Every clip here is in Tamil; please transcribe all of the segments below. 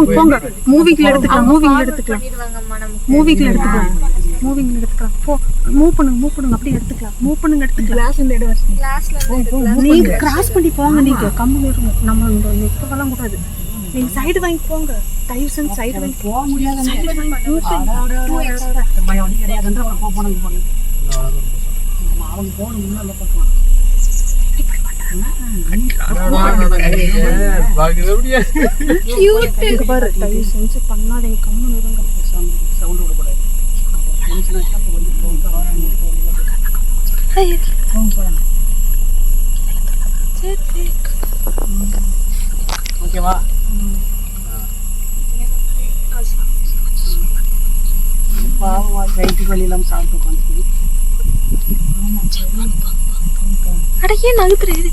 போங்க மூவிங்ல எடுத்துக்கலாம் போ மூவ் பண்ணுங்க அப்படியே எடுத்துக்கலாம் மூவ் பண்ணுங்க நீங்க கிராஸ் பண்ணி போங்க நீங்க கம்பெனி இருங்க நம்ம நிக்கலாம் கூடாது நீங்க சைடு வாங்கி போங்க தயவு செஞ்சு சைடு வாங்கி போக முடியாது அவங்க போன முன்னால பார்க்கலாம் தயவு செஞ்சு பண்ணாதீங்க கம்மன் இருங்க சவுண்ட் விடக்கூடாது ஓகேவா பாவமா கைட்டு வழியெல்லாம் சாப்பிட்டு உட்காந்துருக்கு அடையே நகத்துறது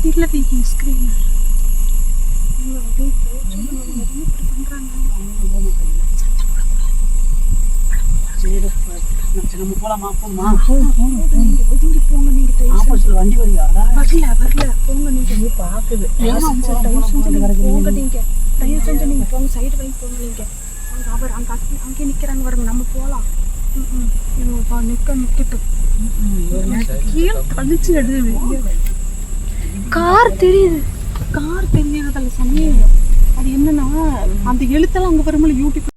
இல்ல ஸ்கிரீன் நம்ம போலாமா போமா போங்க நீங்க வண்டி வரல போங்க நீங்க பாக்குது போங்க நீங்க தயவு செஞ்சு நீங்க போங்க சைடு வாங்கி போங்க நீங்க அவர் அங்கே நிக்கிறாங்க வருங்க நம்ம போலாம் கீழே கழிச்சு எடுது கார் தெரியுறதில்ல சமயம் அது என்னன்னா அந்த எழுத்தெல்லாம் அங்க வரும்போது யூடியூப்